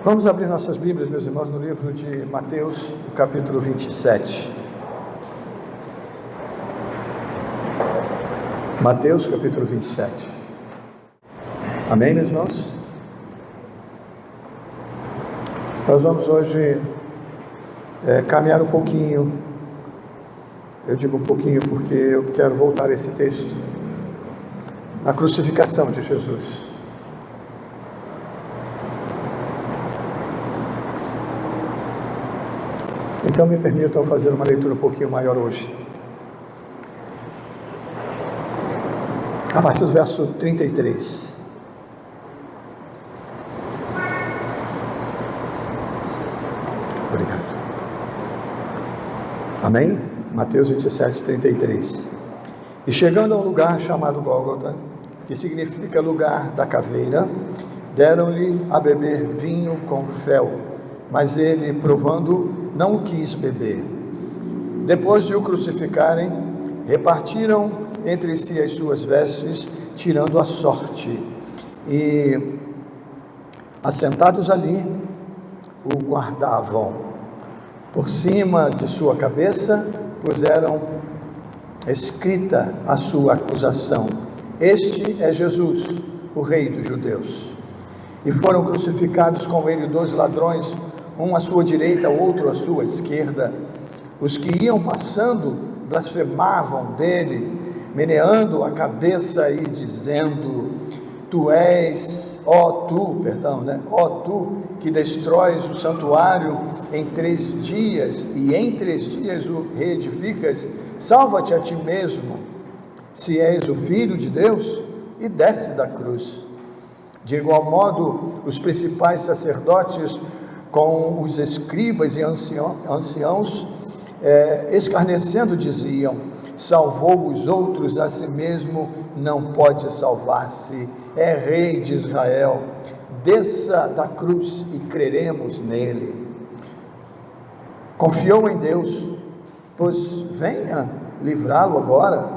Vamos abrir nossas Bíblias, meus irmãos, no livro de Mateus, capítulo 27. Mateus, capítulo 27. Amém, meus irmãos? Nós vamos hoje caminhar um pouquinho. Eu digo um pouquinho porque eu quero voltar a esse texto. A crucificação de Jesus. Então me permitam fazer uma leitura um pouquinho maior hoje. A partir do verso 33. Obrigado. Amém? Mateus 27, 33. E chegando a um lugar chamado Gólgota, que significa lugar da caveira, deram-lhe a beber vinho com fel, mas ele, provando, não quis beber. Depois de o crucificarem, repartiram entre si as suas vestes, tirando a sorte, e, assentados ali, o guardavam. Por cima de sua cabeça puseram escrita a sua acusação: Este é Jesus, o Rei dos Judeus. E foram crucificados com ele 2 ladrões, um à sua direita, outro à sua esquerda. Os que iam passando blasfemavam dele, meneando a cabeça e dizendo: ó tu que destróis o santuário em 3 dias e em 3 dias o reedificas, salva-te a ti mesmo, se és o Filho de Deus, e desce da cruz. De igual modo, os principais sacerdotes com os escribas e anciãos, escarnecendo, diziam: salvou os outros, a si mesmo não pode salvar-se, é Rei de Israel, desça da cruz e creremos nele. Confiou em Deus, pois venha livrá-lo agora,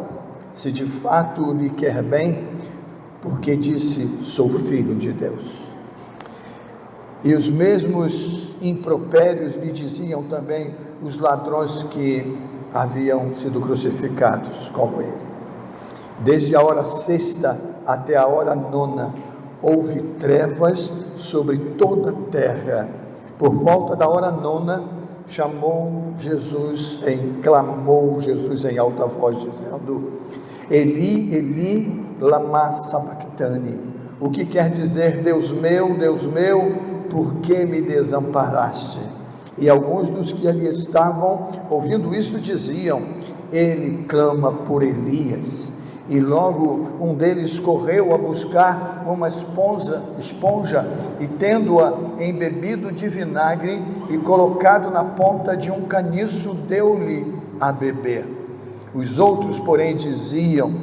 se de fato lhe quer bem, porque disse: sou filho de Deus. E os mesmos impropérios lhe diziam também os ladrões que haviam sido crucificados como ele. Desde a hora 6ª até a hora 9ª, houve trevas sobre toda a terra. Por volta da hora 9ª, clamou Jesus em alta voz, dizendo: Eli, Eli, lama sabachthani, o que quer dizer: Deus meu, por que me desamparaste? E alguns dos que ali estavam, ouvindo isso, diziam: ele clama por Elias. E logo um deles correu a buscar uma esponja e, tendo-a embebido de vinagre e colocado na ponta de um caniço, deu-lhe a beber. Os outros, porém, diziam: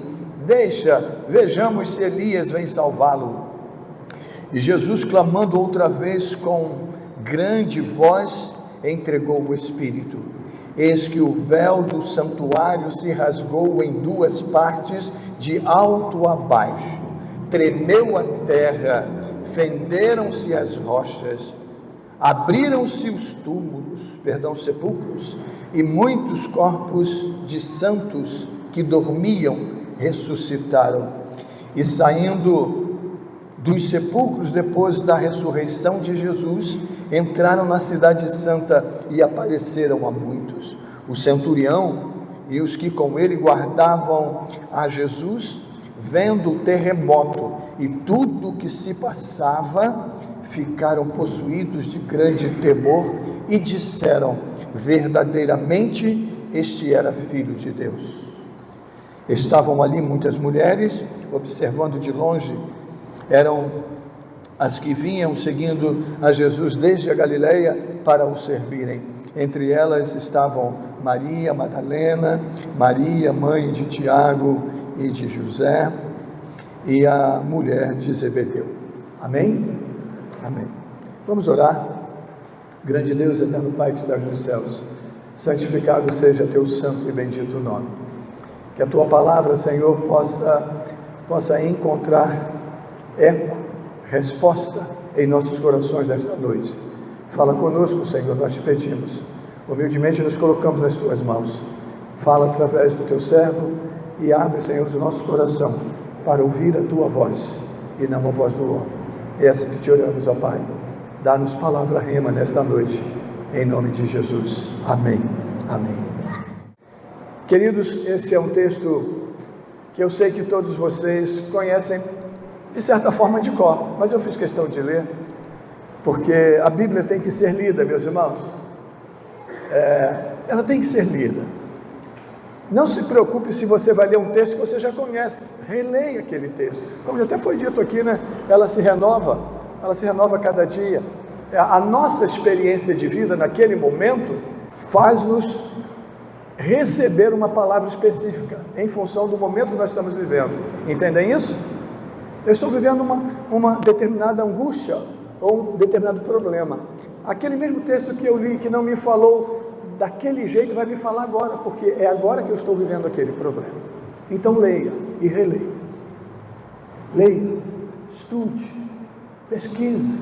vejamos se Elias vem salvá-lo. E Jesus, clamando outra vez com grande voz, entregou o Espírito. Eis que o véu do santuário se rasgou em 2 partes, de alto a baixo. Tremeu a terra, fenderam-se as rochas, abriram-se os sepulcros, e muitos corpos de santos que dormiam ressuscitaram. E saindo dos sepulcros, depois da ressurreição de Jesus, entraram na cidade santa e apareceram a muitos. O centurião e os que com ele guardavam a Jesus, vendo o terremoto e tudo o que se passava, ficaram possuídos de grande temor e disseram: verdadeiramente este era Filho de Deus. Estavam ali muitas mulheres, observando de longe. Eram as que vinham seguindo a Jesus desde a Galileia para o servirem. Entre elas estavam Maria Madalena, Maria, mãe de Tiago e de José, e a mulher de Zebedeu. Amém? Amém. Vamos orar. Grande Deus, eterno Pai que estás nos céus, santificado seja teu santo e bendito nome. Que a tua palavra, Senhor, possa encontrar eco, resposta em nossos corações nesta noite. Fala conosco, Senhor, nós te pedimos. Humildemente nos colocamos nas tuas mãos. Fala através do teu servo e abre, Senhor, o nosso coração para ouvir a tua voz e não a voz do homem. É assim que te oramos, ó Pai. Dá-nos palavra rema nesta noite, em nome de Jesus. Amém. Amém. Queridos, esse é um texto que eu sei que todos vocês conhecem de certa forma de cor, mas eu fiz questão de ler, porque a Bíblia tem que ser lida, meus irmãos. Ela tem que ser lida. Não se preocupe se você vai ler um texto que você já conhece, releia aquele texto. Como já até foi dito aqui, né? Ela se renova a cada dia. A nossa experiência de vida naquele momento faz-nos receber uma palavra específica, em função do momento que nós estamos vivendo. Entendem isso? Eu estou vivendo uma determinada angústia, ou um determinado problema. Aquele mesmo texto que eu li, que não me falou daquele jeito, vai me falar agora, porque é agora que eu estou vivendo aquele problema. Então leia e releia. Leia, estude, pesquise,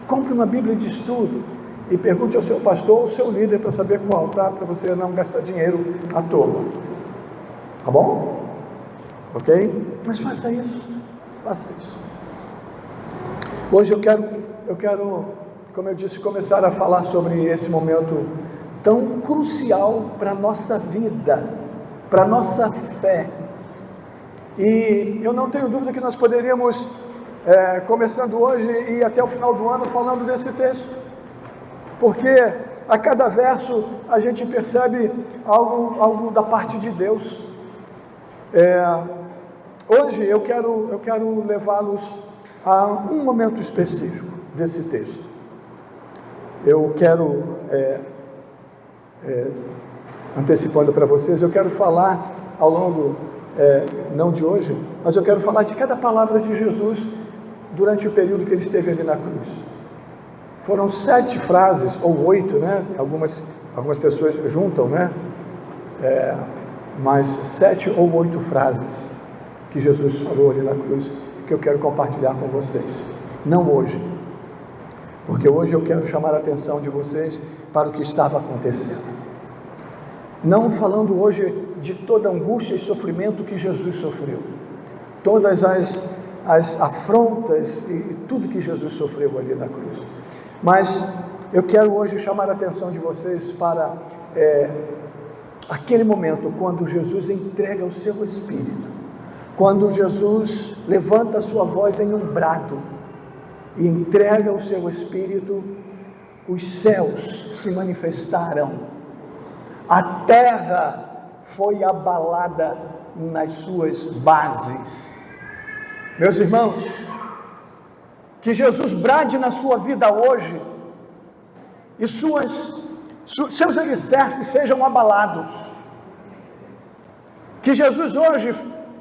compre uma Bíblia de estudo e pergunte ao seu pastor ou ao seu líder para saber qual, tá? Para você não gastar dinheiro à toa. Tá bom? Ok? Mas faça isso. Faça isso. Hoje eu quero, como eu disse, começar a falar sobre esse momento tão crucial para a nossa vida, para a nossa fé. E eu não tenho dúvida que nós poderíamos, começando hoje e até o final do ano, falando desse texto, porque a cada verso a gente percebe algo da parte de Deus. Hoje eu quero levá-los a um momento específico desse texto. Eu quero, antecipando para vocês, eu quero falar ao longo, não de hoje, mas eu quero falar de cada palavra de Jesus durante o período que ele esteve ali na cruz. Foram 7 frases, ou 8, né? Algumas pessoas juntam, né? Mas 7 ou 8 frases que Jesus falou ali na cruz, que eu quero compartilhar com vocês. Não hoje, porque hoje eu quero chamar a atenção de vocês para o que estava acontecendo. Não falando hoje de toda a angústia e sofrimento que Jesus sofreu, todas as afrontas e tudo que Jesus sofreu ali na cruz. Mas eu quero hoje chamar a atenção de vocês para aquele momento quando Jesus entrega o seu Espírito, quando Jesus levanta a sua voz em um brado e entrega o seu Espírito. Os céus se manifestaram, a terra foi abalada nas suas bases. Meus irmãos, que Jesus brade na sua vida hoje e seus alicerces sejam abalados. Que Jesus hoje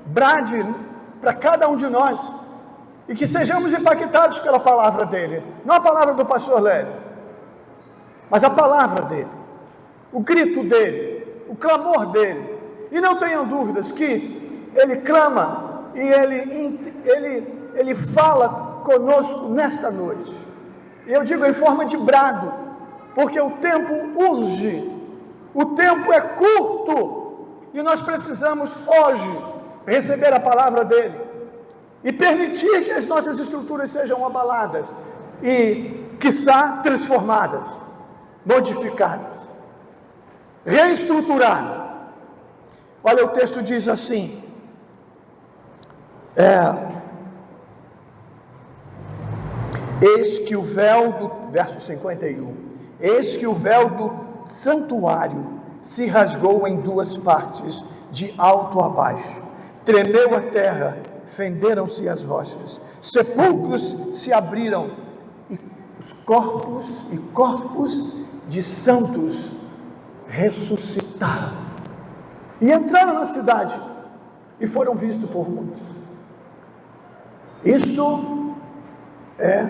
brade para cada um de nós e que sejamos impactados pela palavra dele, não a palavra do pastor Lélio, mas a palavra dele, o grito dele, o clamor dele. E não tenham dúvidas que ele clama e ele fala conosco nesta noite. E eu digo em forma de brado, porque o tempo urge, o tempo é curto e nós precisamos hoje receber a palavra dele e permitir que as nossas estruturas sejam abaladas e, quiçá, transformadas, modificadas, reestruturadas. Olha, o texto diz assim, eis que o véu do, verso 51, eis que o véu do santuário se rasgou em 2 partes, de alto a baixo, tremeu a terra, fenderam-se as rochas, sepulcros se abriram, e os corpos de santos ressuscitaram, e entraram na cidade, e foram vistos por muitos. Isto é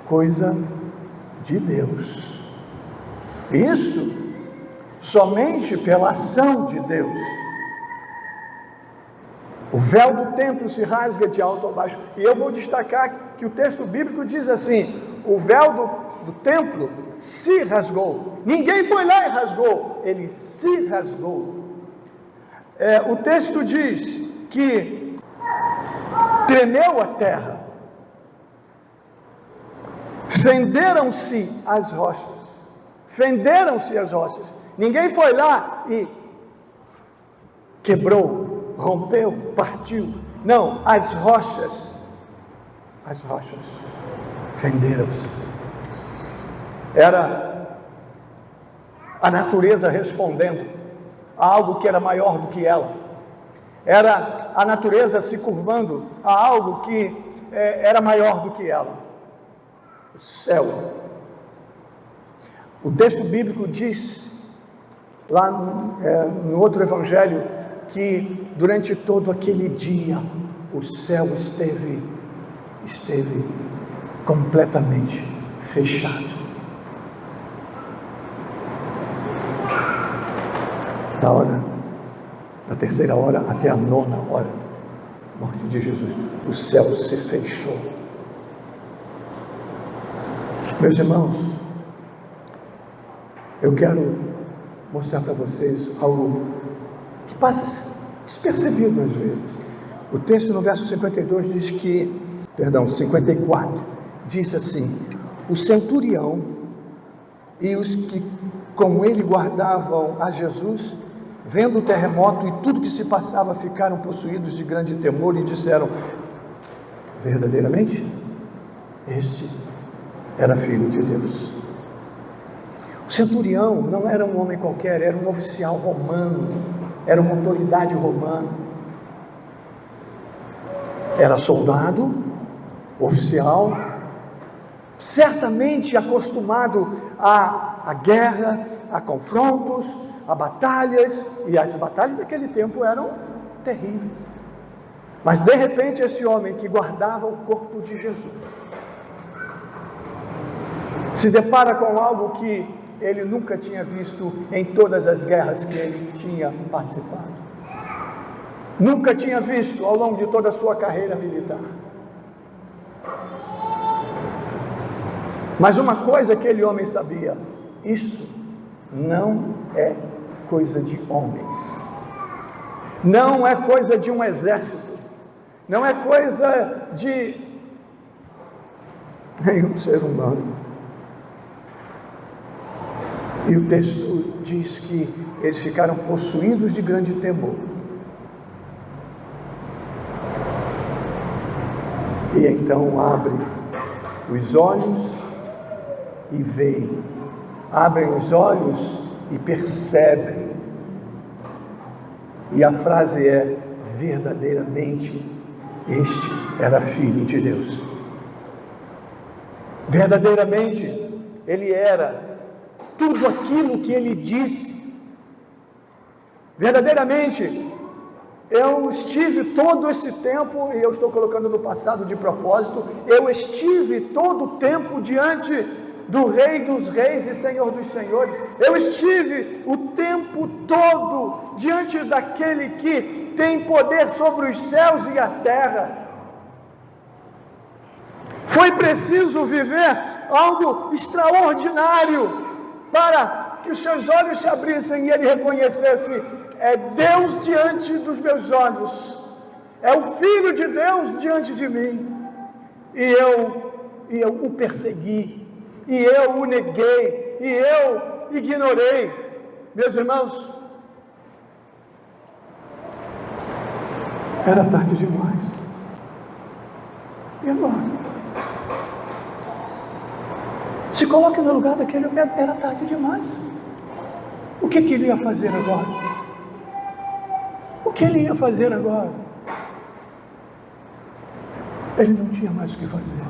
coisa de Deus. Isto somente pela ação de Deus. O véu do templo se rasga de alto a baixo. E eu vou destacar que o texto bíblico diz assim: o véu do templo se rasgou. Ninguém foi lá e rasgou, ele se rasgou. O texto diz que tremeu a terra, fenderam-se as rochas. Fenderam-se as rochas. Ninguém foi lá e quebrou, rompeu, partiu. Não, as rochas fenderam-se. Era a natureza respondendo a algo que era maior do que ela. Era a natureza se curvando a algo que era maior do que ela. O céu. O texto bíblico diz, lá no outro evangelho, que durante todo aquele dia, o céu esteve completamente fechado. Da terceira hora até a 9ª hora, morte de Jesus, o céu se fechou. Meus irmãos, eu quero mostrar para vocês algo que passa despercebido às vezes. O texto no verso 52 diz que, 54, diz assim: o centurião e os que com ele guardavam a Jesus, vendo o terremoto e tudo que se passava, ficaram possuídos de grande temor e disseram: verdadeiramente, este era filho de Deus. O centurião não era um homem qualquer, era um oficial romano, era uma autoridade romana. Era soldado, oficial, certamente acostumado à guerra, a confrontos, a batalhas, e as batalhas daquele tempo eram terríveis. Mas de repente esse homem que guardava o corpo de Jesus se depara com algo que ele nunca tinha visto em todas as guerras que ele tinha participado. Nunca tinha visto ao longo de toda a sua carreira militar. Mas uma coisa aquele homem sabia: isto não é coisa de homens, não é coisa de um exército, não é coisa de nenhum ser humano. E o texto diz que eles ficaram possuídos de grande temor. E então abrem os olhos e veem, abrem os olhos e percebem. E a frase é: verdadeiramente este era filho de Deus. Verdadeiramente ele era tudo aquilo que ele disse. Verdadeiramente, eu estive todo esse tempo, e eu estou colocando no passado de propósito, eu estive todo o tempo diante do Rei dos Reis e Senhor dos Senhores. Eu estive o tempo todo diante daquele que tem poder sobre os céus e a terra. Foi preciso viver algo extraordinário para que os seus olhos se abrissem e ele reconhecesse: é Deus diante dos meus olhos, é o Filho de Deus diante de mim, e eu o persegui, e eu o neguei, e eu ignorei. Meus irmãos, era tarde demais. E agora? Se coloque no lugar daquele homem. Era tarde demais. O que ele ia fazer agora? O que ele ia fazer agora? Ele não tinha mais o que fazer.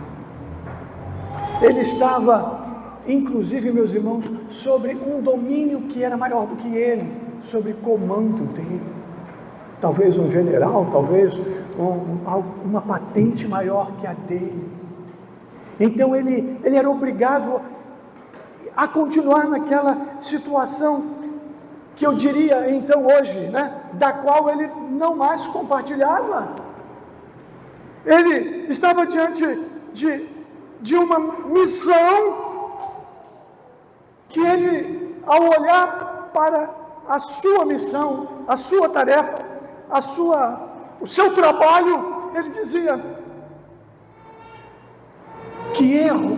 Ele estava, inclusive, meus irmãos, sobre um domínio que era maior do que ele, sobre comando dele. Talvez um general, talvez uma patente maior que a dele. Então ele era obrigado a continuar naquela situação que eu diria então hoje, da qual ele não mais compartilhava. Ele estava diante de uma missão que ele, ao olhar para a sua missão, a sua tarefa, o seu trabalho, ele dizia: que erro,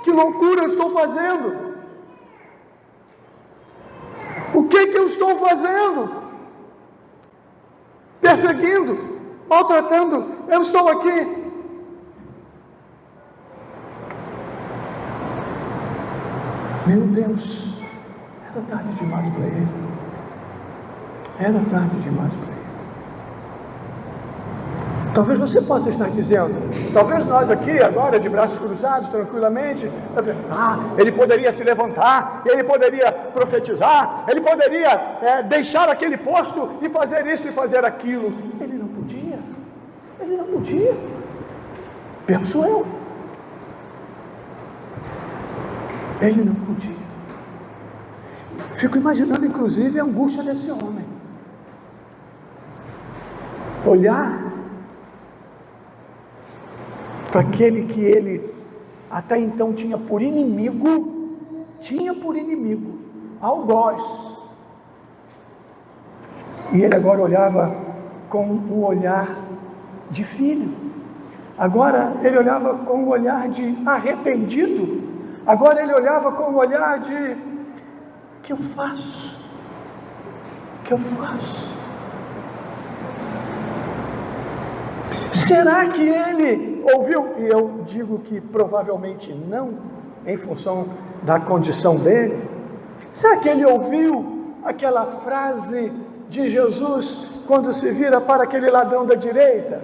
que loucura eu estou fazendo, o que eu estou fazendo? Perseguindo, maltratando, eu estou aqui. Meu Deus, era tarde demais para ele. Era tarde demais para ele. Talvez você possa estar dizendo, talvez nós aqui agora de braços cruzados, tranquilamente, ele poderia se levantar, ele poderia profetizar, ele poderia deixar aquele posto e fazer isso e fazer aquilo. Ele não podia, penso eu. Ele não podia. Fico imaginando inclusive a angústia desse homem. Olhar para aquele que ele até então tinha por inimigo, algoz. E ele agora olhava com o olhar de filho. Agora ele olhava com o olhar de arrependido. Agora ele olhava com o olhar de: o que eu faço? O que eu faço? Será que ele ouviu? E eu digo que provavelmente não, em função da condição dele. Será que ele ouviu aquela frase de Jesus quando se vira para aquele ladrão da direita?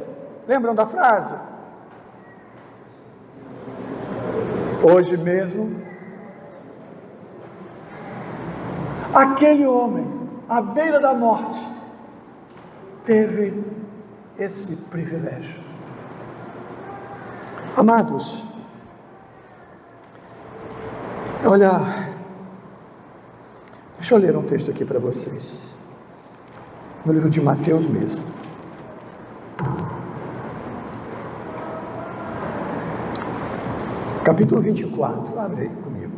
Lembram da frase? Hoje mesmo, aquele homem, à beira da morte, teve esse privilégio. Amados, olha, deixa eu ler um texto aqui para vocês, no livro de Mateus mesmo. Capítulo 24, abre aí comigo.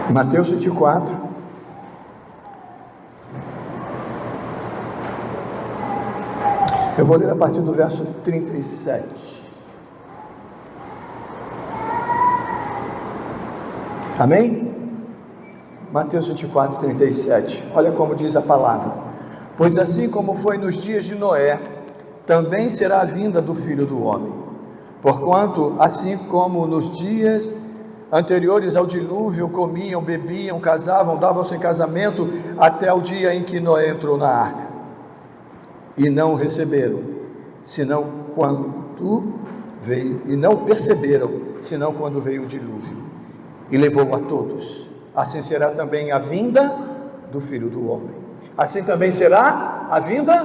Mateus 24, eu vou ler a partir do verso 37. Amém? Mateus 24, 37, olha como diz a palavra: pois assim como foi nos dias de Noé, também será a vinda do Filho do Homem. Porquanto, assim como nos dias anteriores ao dilúvio, comiam, bebiam, casavam, davam-se em casamento, até o dia em que Noé entrou na arca, e não receberam, senão quando veio, e não perceberam, senão quando veio o dilúvio, e levou a todos. Assim será também a vinda do Filho do Homem. Assim também será a vinda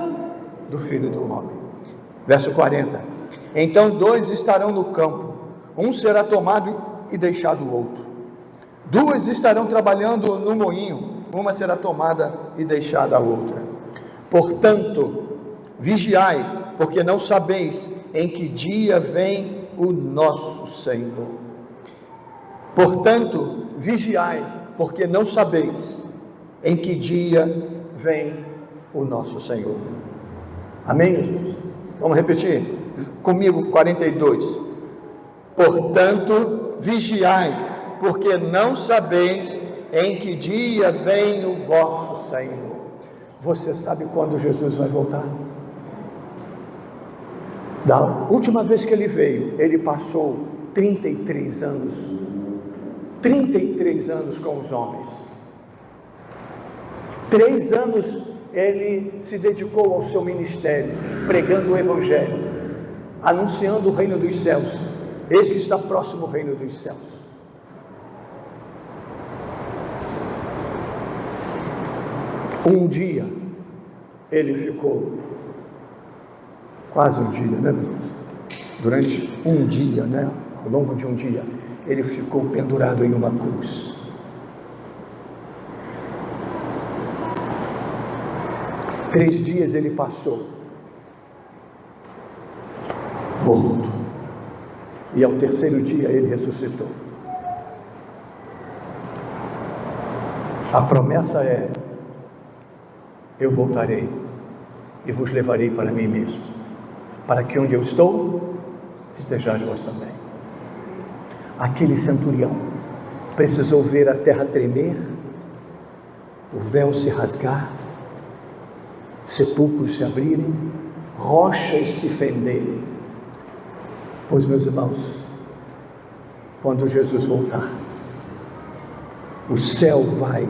do Filho do Homem. Verso 40. Então 2 estarão no campo, um será tomado e deixado o outro. 2 estarão trabalhando no moinho, uma será tomada e deixada a outra. Portanto, vigiai, porque não sabeis em que dia vem o nosso Senhor. Portanto, vigiai, porque não sabeis em que dia vem o nosso Senhor. Amém, Jesus? Vamos repetir comigo, 42. Portanto, vigiai, porque não sabeis em que dia vem o vosso Senhor. Você sabe quando Jesus vai voltar? Da última vez que ele veio, ele passou 33 anos. 33 anos com os homens. 3 anos ele se dedicou ao seu ministério, pregando o Evangelho, anunciando o reino dos céus. Esse que está próximo ao reino dos céus. Um dia ele ficou quase um dia, né, meus irmãos? Durante um dia, né? Ao longo de um dia, ele ficou pendurado em uma cruz. Três dias ele passou morto, e ao terceiro dia ele ressuscitou. A promessa é: eu voltarei e vos levarei para mim mesmo, para que onde eu estou, estejais vós também. Aquele centurião precisou ver a terra tremer, o véu se rasgar, sepulcros se abrirem, rochas se fenderem. Pois, meus irmãos, quando Jesus voltar, o céu vai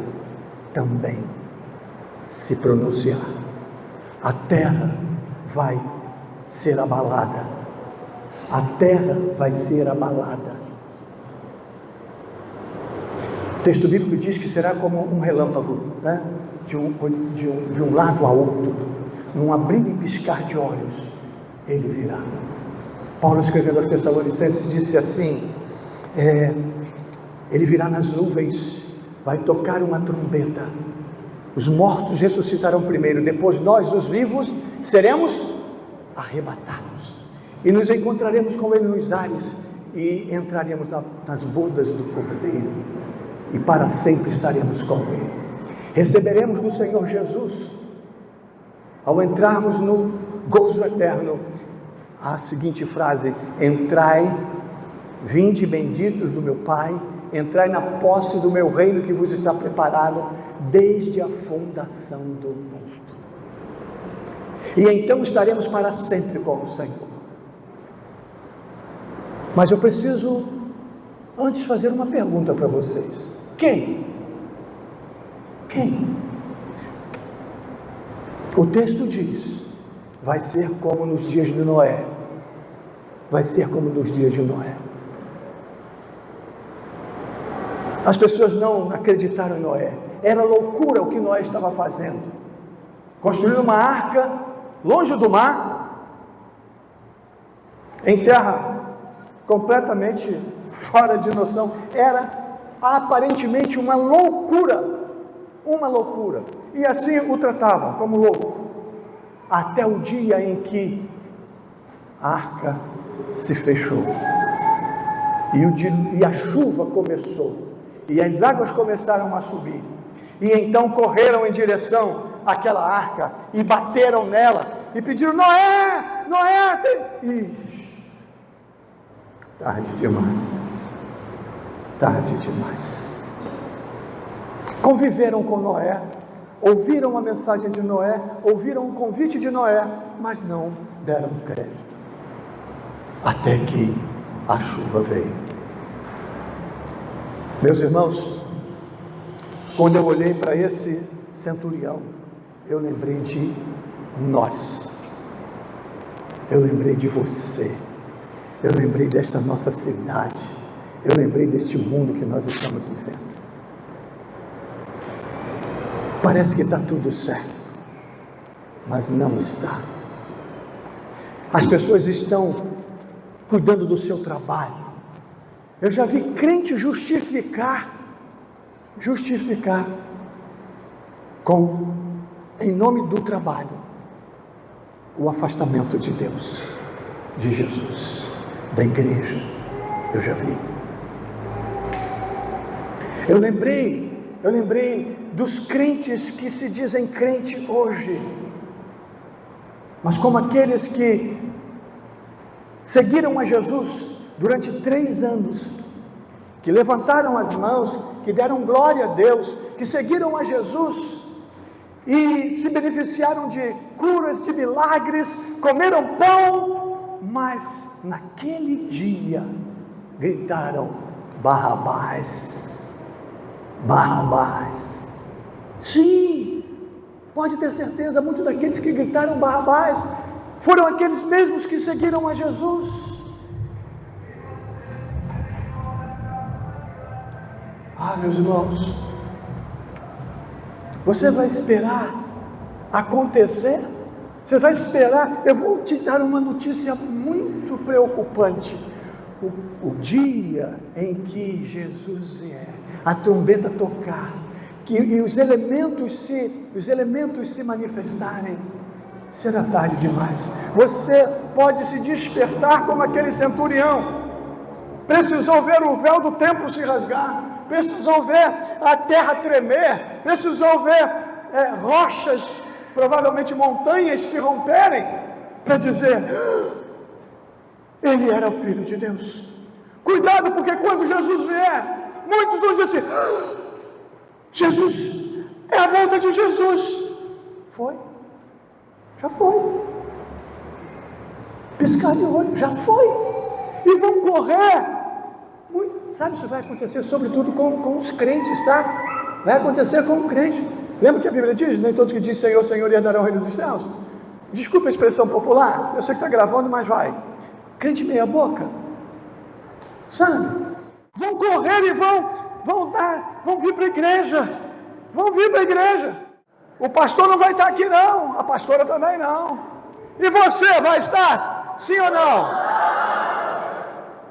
também se pronunciar, a terra vai ser abalada, a terra vai ser abalada. O texto bíblico diz que será como um relâmpago, né? de um lado a outro, num abrir e piscar de olhos, ele virá. Paulo, escrevendo aos Tessalonicenses, disse assim: ele virá nas nuvens, vai tocar uma trombeta, os mortos ressuscitarão primeiro, depois nós, os vivos, seremos arrebatados, e nos encontraremos com ele nos ares, e entraremos nas bodas do Cordeiro, e para sempre estaremos com ele. Receberemos do Senhor Jesus, ao entrarmos no gozo eterno, a seguinte frase: entrai, vinde benditos do meu Pai, entrai na posse do meu reino que vos está preparado desde a fundação do mundo. E então estaremos para sempre com o Senhor. Mas eu preciso antes fazer uma pergunta para vocês. Quem? O texto diz: vai ser como nos dias de Noé. Vai ser como nos dias de Noé. As pessoas não acreditaram em Noé. Era loucura o que Noé estava fazendo. Construir uma arca longe do mar, em terra completamente fora de noção. Era aparentemente uma loucura. Uma loucura. E assim o tratavam como louco. Até o dia em que a arca se fechou. E a chuva começou. E as águas começaram a subir. E então correram em direção àquela arca. E bateram nela. E pediram: Noé! Noé! Tarde demais. Tarde demais. Conviveram com Noé, ouviram a mensagem de Noé, ouviram o convite de Noé, mas não deram crédito, até que a chuva veio. Meus irmãos, quando eu olhei para esse centurião, eu lembrei de nós, eu lembrei de você, eu lembrei desta nossa cidade, eu lembrei deste mundo que nós estamos vivendo. Parece que está tudo certo, mas não está. As pessoas estão cuidando do seu trabalho. Eu já vi crente justificar em nome do trabalho, o afastamento de Deus, de Jesus, da igreja. Eu já vi. Eu lembrei dos crentes que se dizem crente hoje, mas como aqueles que seguiram a Jesus durante 3 anos, que levantaram as mãos, que deram glória a Deus, que seguiram a Jesus e se beneficiaram de curas, de milagres, comeram pão, mas naquele dia gritaram: Barrabás, Barrabás. Sim, pode ter certeza, muitos daqueles que gritaram Barrabás foram aqueles mesmos que seguiram a Jesus. Meus irmãos, você vai esperar acontecer Você vai esperar? Eu vou te dar uma notícia muito preocupante. O dia em que Jesus vier, a trombeta tocar, e os elementos se manifestarem, será tarde demais. Você pode se despertar como aquele centurião. Precisou ver o véu do templo se rasgar, precisou ver a terra tremer, precisou ver rochas, provavelmente montanhas, se romperem, para dizer: ele era o Filho de Deus. Cuidado, porque quando Jesus vier, muitos vão dizer assim: Jesus, é a volta de Jesus. Foi, já foi. Piscar de olho, já foi. E vão correr. Sabe, isso vai acontecer sobretudo com os crentes, tá? Vai acontecer com o crente. Lembra que a Bíblia diz: nem todos que dizem Senhor, Senhor herdarão o reino dos céus? Desculpa a expressão popular, eu sei que está gravando, mas vai. Crente meia boca, sabe? Vão correr e vão vir para a igreja. Vão vir para a igreja. O pastor não vai estar aqui não, a pastora também não. E você vai estar? Sim ou não?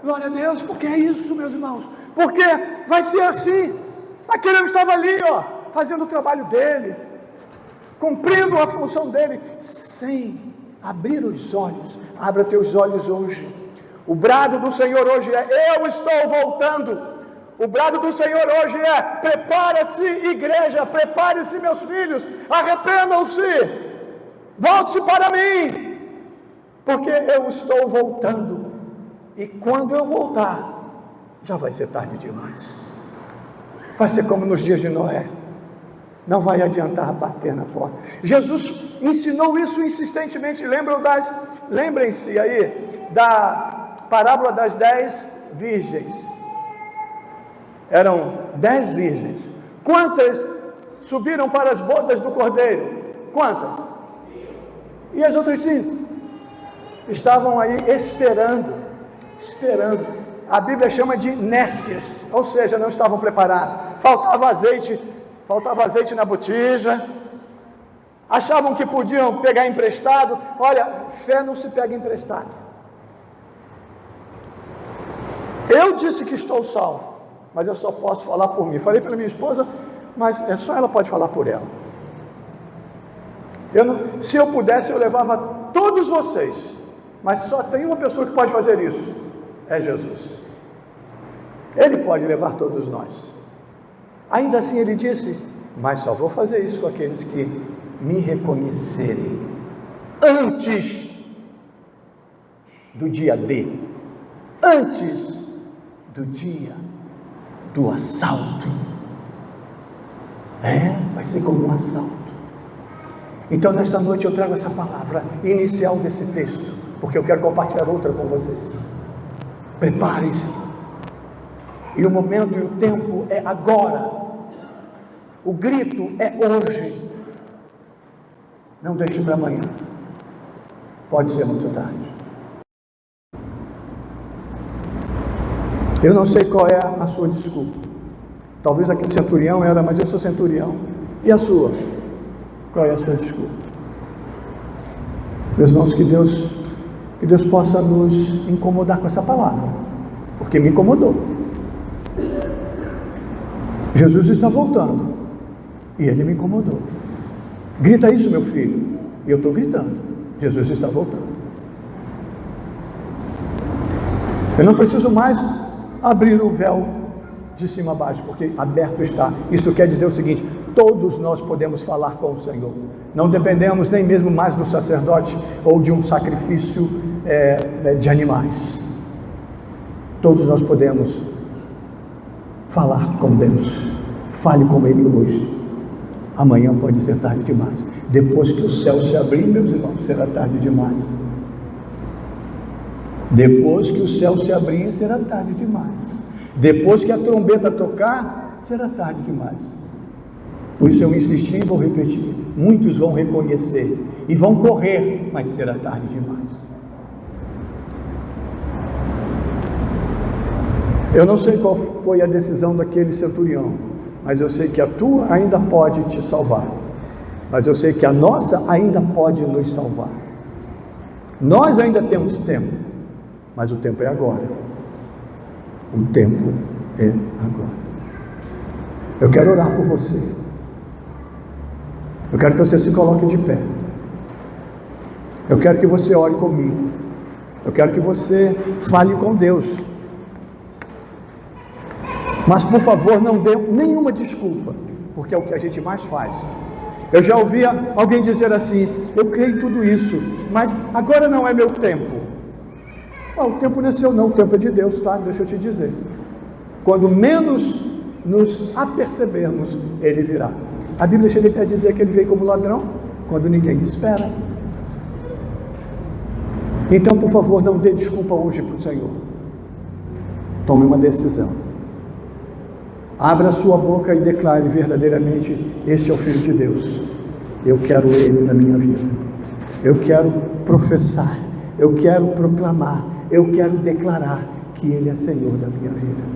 Glória a Deus, porque é isso, meus irmãos. Porque vai ser assim. Aquele homem estava ali, ó, fazendo o trabalho dele, cumprindo a função dele, sem abrir os olhos. Abra teus olhos hoje. O brado do Senhor hoje é: eu estou voltando. O brado do Senhor hoje é: prepara-se, igreja, prepare-se, meus filhos, arrependam-se, volte-se para mim, porque eu estou voltando. E quando eu voltar, já vai ser tarde demais. Vai ser como nos dias de Noé. Não vai adiantar bater na porta. Jesus ensinou isso insistentemente. Lembrem-se aí da parábola das 10 virgens. Eram 10 virgens. Quantas subiram para as bodas do Cordeiro? Quantas? E as outras 5? Estavam aí esperando. A Bíblia chama de nécias, ou seja, não estavam preparadas. Faltava azeite na botija, achavam que podiam pegar emprestado. Olha, fé não se pega emprestado. Eu disse que estou salvo, mas eu só posso falar por mim. Falei pela minha esposa, mas só ela pode falar por ela. Se eu pudesse, eu levava todos vocês, mas só tem uma pessoa que pode fazer isso: é Jesus. Ele pode levar todos nós. Ainda assim ele disse: mas só vou fazer isso com aqueles que me reconhecerem antes do dia D, antes do dia do assalto. Vai ser como um assalto. Então nesta noite eu trago essa palavra inicial desse texto, porque eu quero compartilhar outra com vocês. Preparem-se. E o momento e o tempo é agora. O grito é hoje. Não deixe para amanhã. Pode ser muito tarde. Eu não sei qual é a sua desculpa. Talvez aquele centurião era: mas eu sou centurião. E a sua? Qual é a sua desculpa? Meus irmãos, que Deus possa nos incomodar com essa palavra, porque me incomodou. Jesus está voltando e ele me incomodou. Grita isso, meu filho. E eu estou gritando: Jesus está voltando. Eu não preciso mais abrir o véu de cima a baixo, porque aberto está. Isso quer dizer o seguinte: todos nós podemos falar com o Senhor. Não dependemos nem mesmo mais do sacerdote ou de um sacrifício de animais. Todos nós podemos falar com Deus. Fale com Ele hoje. Amanhã pode ser tarde demais. Depois que o céu se abrir, meus irmãos, será tarde demais. Depois que o céu se abrir, será tarde demais. Depois que a trombeta tocar, será tarde demais. Por isso eu insisti e vou repetir: muitos vão reconhecer e vão correr, mas será tarde demais. Eu não sei qual foi a decisão daquele centurião, mas eu sei que a tua ainda pode te salvar. mas eu sei que a nossa ainda pode nos salvar. Nós ainda temos tempo, mas o tempo é agora. O tempo é agora. Eu quero orar por você. Eu quero que você se coloque de pé. Eu quero que você ore comigo. Eu quero que você fale com Deus. Mas por favor, não dê nenhuma desculpa, porque é o que a gente mais faz. Eu já ouvia alguém dizer assim: eu creio em tudo isso, mas agora não é meu tempo. O tempo não é seu não, o tempo é de Deus, tá? Deixa eu te dizer. Quando menos nos apercebermos, Ele virá. A Bíblia chega até a dizer que Ele veio como ladrão, quando ninguém espera. Então, por favor, não dê desculpa hoje para o Senhor. Tome uma decisão. Abra a sua boca e declare verdadeiramente: este é o Filho de Deus. Eu quero Ele na minha vida. Eu quero professar. Eu quero proclamar. Eu quero declarar que Ele é Senhor da minha vida.